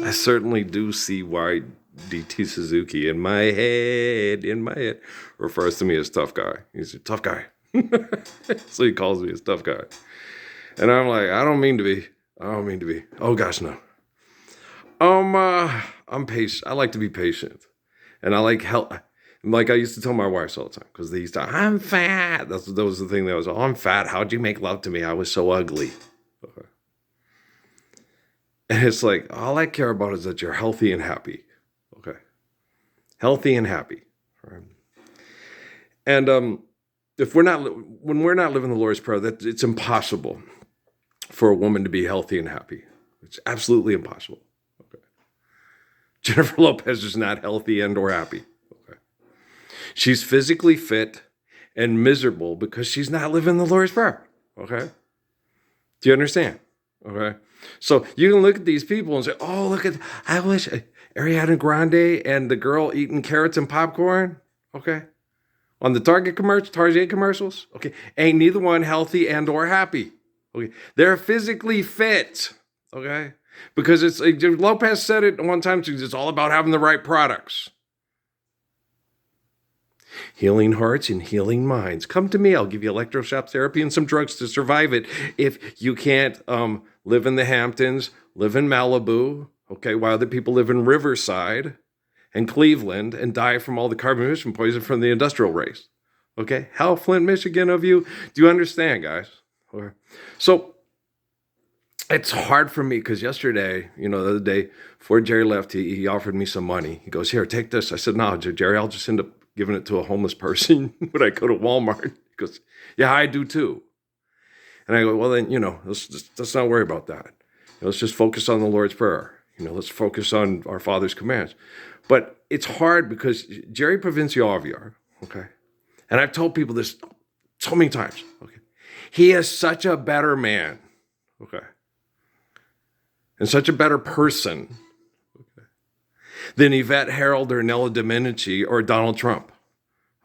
I certainly do see why DT Suzuki in my head, refers to me as tough guy. He's a tough guy. So he calls me a tough guy. And I'm like, I don't mean to be. I don't mean to be. Oh gosh, no. I'm patient. I like to be patient. And I like help. Like I used to tell my wives all the time, because they used to, I'm fat. That was the thing that was, oh, I'm fat. How'd you make love to me? I was so ugly. Okay. And it's like, all I care about is that you're healthy and happy. Okay. Healthy and happy. Right? And if when we're not living the Lord's Prayer, that it's impossible for a woman to be healthy and happy. It's absolutely impossible. Okay. Jennifer Lopez is not healthy and or happy. Okay. She's physically fit and miserable because she's not living the Lord's Prayer. Okay. Do you understand? Okay. So you can look at these people and say, oh, I wish Ariana Grande and the girl eating carrots and popcorn. Okay. On the Target commercials. Okay. Ain't neither one healthy and or happy. Okay. They're physically fit. Okay. Because Lopez said it one time, it's all about having the right products. Healing hearts and healing minds. Come to me. I'll give you electroshock therapy and some drugs to survive it. If you can't live in the Hamptons, live in Malibu, okay, while other people live in Riverside and Cleveland and die from all the carbon emission poison from the industrial race. Okay, how Flint, Michigan of you? Do you understand, guys? Okay. So it's hard for me because yesterday, the other day, before Jerry left, he offered me some money. He goes, here, take this. I said, no, Jerry, I'll just end up giving it to a homeless person when I go to Walmart. He goes, yeah, I do too. And I go, well, then, let's not worry about that. Let's just focus on the Lord's Prayer. Let's focus on our Father's commands. But it's hard because Jerry Provencio Alvillar, okay, and I've told people this so many times, okay, he is such a better man, okay, and such a better person, okay, than Yvette Harold or Nella Domenici or Donald Trump,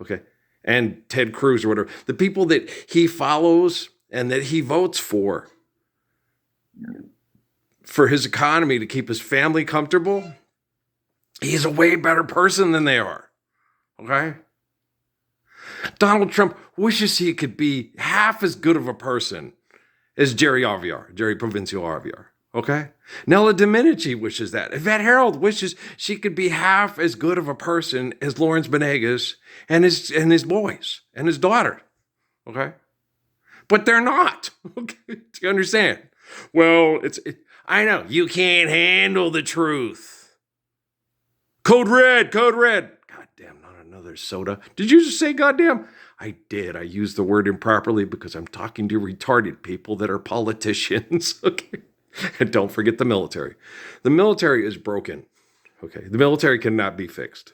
okay, and Ted Cruz or whatever. The people that he follows and that he votes for his economy to keep his family comfortable, he's a way better person than they are, okay? Donald Trump wishes he could be half as good of a person as Jerry Provencio Alvillar, okay? Nella Domenici wishes that. Yvette Harold wishes she could be half as good of a person as Lawrence Benegas and his boys and his daughter, okay? But they're not, okay? Do you understand? Well, I know, you can't handle the truth. Code red. Goddamn, not another soda. Did you just say goddamn? I did. I used the word improperly because I'm talking to retarded people that are politicians. Okay. And don't forget the military. The military is broken. Okay. The military cannot be fixed.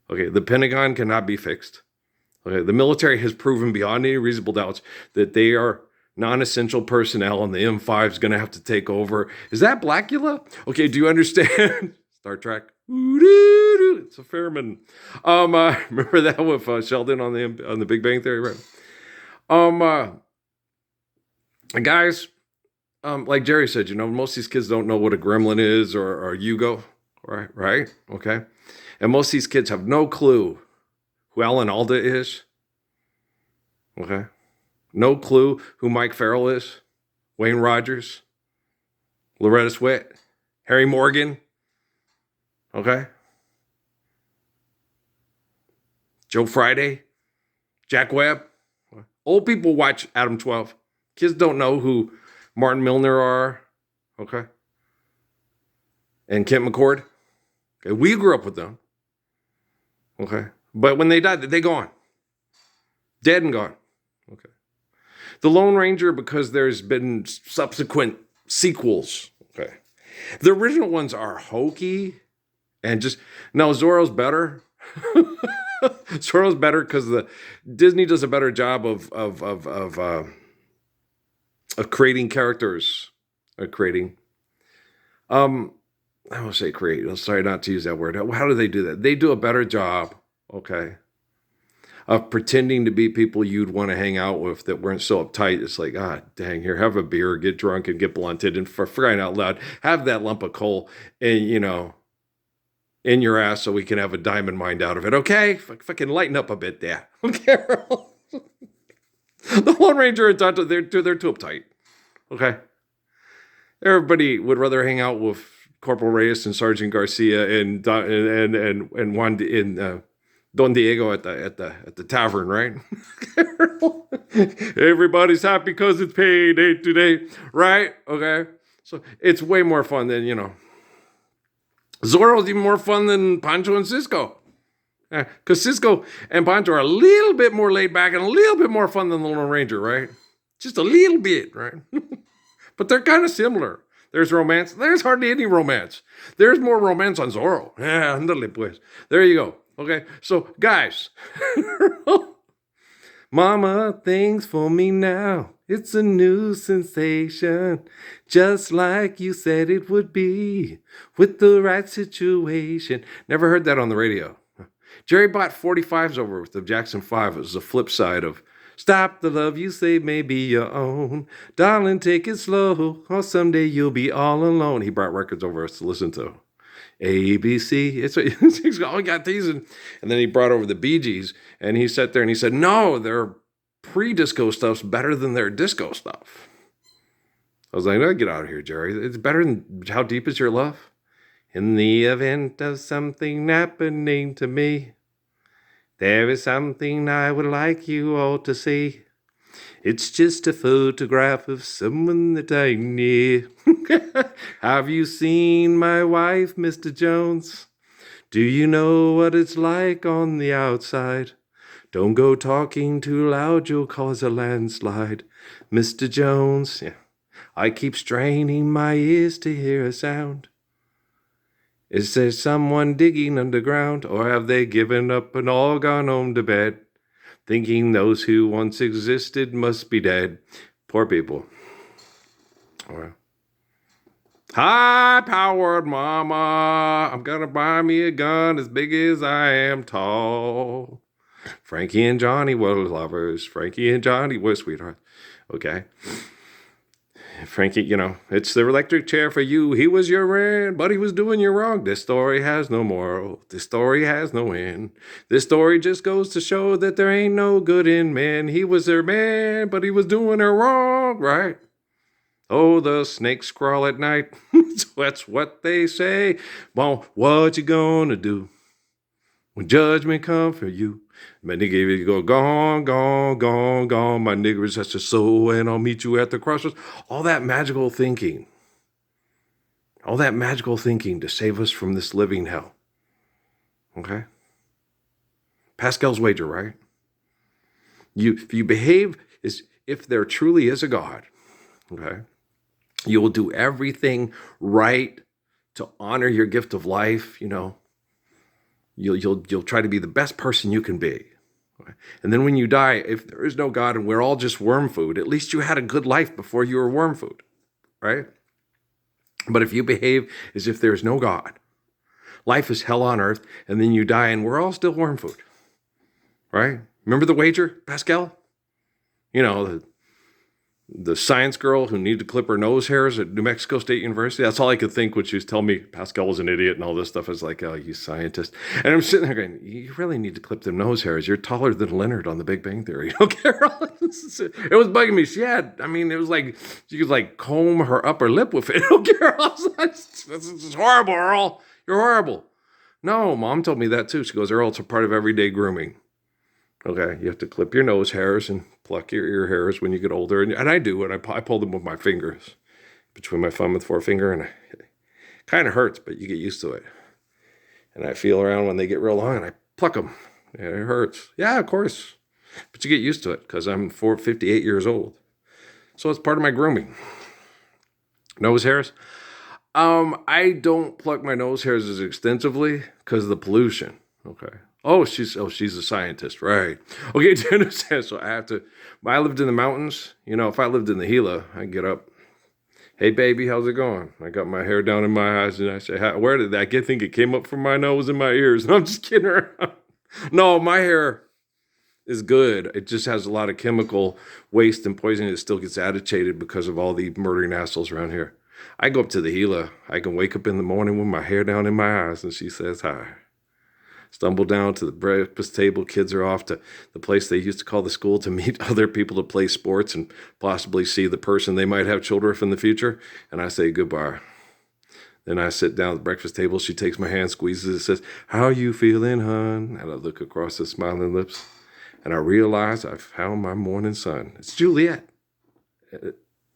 Okay. The Pentagon cannot be fixed. Okay. The military has proven beyond any reasonable doubts that they are non-essential personnel and the M5 is going to have to take over. Is that Blackula? Okay. Do you understand? Star Trek. It's a Fairman. Remember that with Sheldon on the Big Bang Theory, right? Guys, like Jerry said, most of these kids don't know what a gremlin is or Yugo, right? Okay, and most of these kids have no clue who Alan Alda is. Okay, no clue who Mike Farrell is, Wayne Rogers, Loretta Swit, Harry Morgan. Okay. Joe Friday, Jack Webb. Old people watch Adam 12. Kids don't know who Martin Milner are. Okay. And Kent McCord. Okay. We grew up with them. Okay. But when they died, they gone. Dead and gone. Okay. The Lone Ranger, because there's been subsequent sequels. Okay. The original ones are hokey. And Zorro's better. Zorro's better because Disney does a better job of creating characters. I will say create. I'm sorry not to use that word. How do they do that? They do a better job, okay, of pretending to be people you'd want to hang out with that weren't so uptight. It's like, dang, here, have a beer, get drunk, and get blunted, and for crying out loud, have that lump of coal, and in your ass, so we can have a diamond mine out of it. Okay, fucking lighten up a bit there. Okay, the Lone Ranger and Tonto, they're too uptight. Okay, everybody would rather hang out with Corporal Reyes and Sergeant Garcia and Juan Don Diego at the tavern, right? Everybody's happy because it's payday today, right? Okay, so it's way more fun than Zorro's even more fun than Pancho and Cisco. Because Cisco and Pancho are a little bit more laid back and a little bit more fun than the Lone Ranger, right? Just a little bit, right? But they're kind of similar. There's romance. There's hardly any romance. There's more romance on Zorro. Yeah, ándale pues. There you go. Okay, so guys. Mama, things for me now. It's a new sensation, just like you said it would be, with the right situation. Never heard that on the radio. Jerry bought 45s over with the Jackson 5. It was the flip side of Stop the Love You Say May Be Your Own. Darling, take it slow, or someday you'll be all alone. He brought records over us to listen to. ABC. He's all got these. And then he brought over the Bee Gees, and he sat there and he said, no, their pre-disco stuff's better than their disco stuff. I was like, no, get out of here, Jerry. It's better than How Deep Is Your Love? In the event of something happening to me, there is something I would like you all to see. It's just a photograph of someone that I knew. Have you seen my wife, Mr. Jones? Do you know what it's like on the outside? Don't go talking too loud, you'll cause a landslide. Mr. Jones, yeah, I keep straining my ears to hear a sound. Is there someone digging underground, or have they given up and all gone home to bed, thinking those who once existed must be dead? Poor people. Well, high-powered mama, I'm gonna buy me a gun as big as I am tall. Frankie and Johnny were lovers. Frankie and Johnny were sweethearts. Okay. Frankie, it's the electric chair for you. He was your man, but he was doing you wrong. This story has no moral. This story has no end. This story just goes to show that there ain't no good in men. He was their man, but he was doing her wrong, right? Oh, the snakes crawl at night. That's what they say. Well, what you gonna do when judgment come for you? My nigga, you go, gone, gone, gone, gone. My nigga is such a soul, and I'll meet you at the crossroads. All that magical thinking. All that magical thinking to save us from this living hell. Okay? Pascal's wager, right? If you behave as if there truly is a God, okay, you will do everything right to honor your gift of life, You'll try to be the best person you can be. Okay? And then when you die, if there is no God and we're all just worm food, at least you had a good life before you were worm food, right? But if you behave as if there's no God, life is hell on earth, and then you die and we're all still worm food, right? Remember the wager, Pascal? The science girl who needed to clip her nose hairs at New Mexico State University. That's all I could think when she was telling me Pascal was an idiot and all this stuff. I was like, oh, you scientist. And I'm sitting there going, you really need to clip them nose hairs. You're taller than Leonard on the Big Bang Theory. Okay, it was bugging me. It was like, she could like comb her upper lip with it. Okay, this is horrible, Earl. You're horrible. No, Mom told me that too. She goes, Earl, it's a part of everyday grooming. Okay, you have to clip your nose hairs and pluck your ear hairs when you get older. And I do, and I pull them with my fingers, between my thumb and forefinger, and it kind of hurts, but you get used to it. And I feel around when they get real long, and I pluck them. And it hurts. Yeah, of course. But you get used to it, because I'm 58 years old. So it's part of my grooming. Nose hairs. I don't pluck my nose hairs as extensively, because of the pollution. Okay. She's a scientist, right? Okay, to understand, so I lived in the mountains. If I lived in the Gila, I'd get up. Hey, baby, how's it going? I got my hair down in my eyes, and I say, where did that? I think it came up from my nose and my ears. And I'm just kidding around. No, my hair is good. It just has a lot of chemical waste and poison that still gets agitated because of all the murdering assholes around here. I go up to the Gila. I can wake up in the morning with my hair down in my eyes and she says hi. Stumble down to the breakfast table. Kids are off to the place they used to call the school to meet other people to play sports and possibly see the person they might have children with in the future. And I say goodbye. Then I sit down at the breakfast table. She takes my hand, squeezes it, says, "How you feeling, hon?" And I look across the smiling lips, and I realize I've found my morning sun. It's Juliet.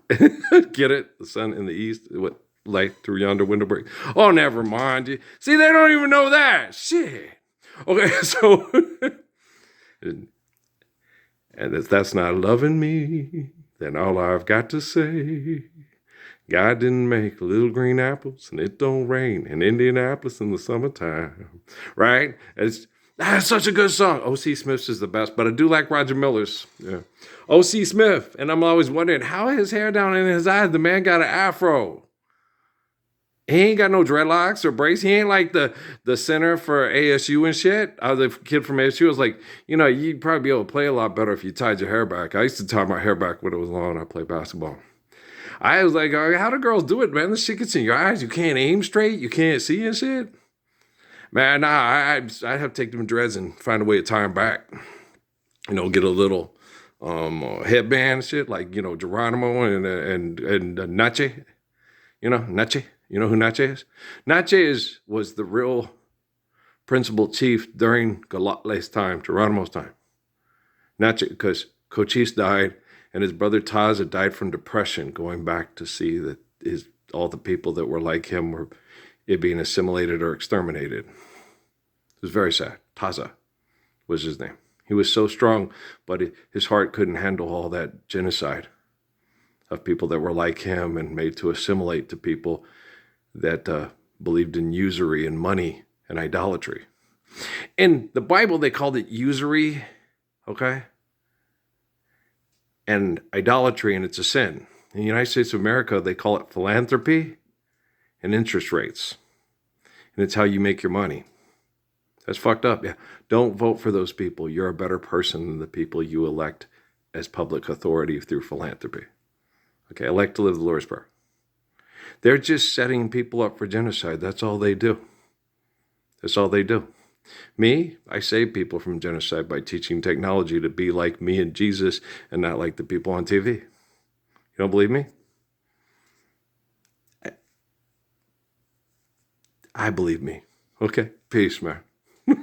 Get it? The sun in the east, what light through yonder window break. Oh, never mind. See, they don't even know that. Shit. Okay, so, and if that's not loving me, then all I've got to say, God didn't make little green apples, and it don't rain in Indianapolis in the summertime, right? That's such a good song. O.C. Smith's is the best, but I do like Roger Miller's. Yeah, O.C. Smith, and I'm always wondering how his hair down in his eyes. The man got an afro. He ain't got no dreadlocks or braids. He ain't like the center for ASU and shit. The kid from ASU was like, you'd probably be able to play a lot better if you tied your hair back. I used to tie my hair back when it was long. I played basketball. I was like, how do girls do it, man? This shit gets in your eyes. You can't aim straight. You can't see and shit. Man, nah, I'd have to take them dreads and find a way to tie them back. Get a little headband and shit like, Geronimo and Nache. Nache. You know who Nache is? Nache was the real principal chief during Galatle's time, Geronimo's time. Nache, because Cochise died, and his brother Taz had died from depression, going back to see that all the people that were like him were being assimilated or exterminated. It was very sad. Taza was his name. He was so strong, but his heart couldn't handle all that genocide of people that were like him and made to assimilate to people that believed in usury and money and idolatry. In the Bible, they called it usury, okay? And idolatry, and it's a sin. In the United States of America, they call it philanthropy and interest rates. And it's how you make your money. That's fucked up. Yeah. Don't vote for those people. You're a better person than the people you elect as public authority through philanthropy. Okay, elect to live the Lord's Prayer. They're just setting people up for genocide. That's all they do. That's all they do. Me, I save people from genocide by teaching technology to be like me and Jesus and not like the people on TV. You don't believe me? I believe me. Okay, peace, man.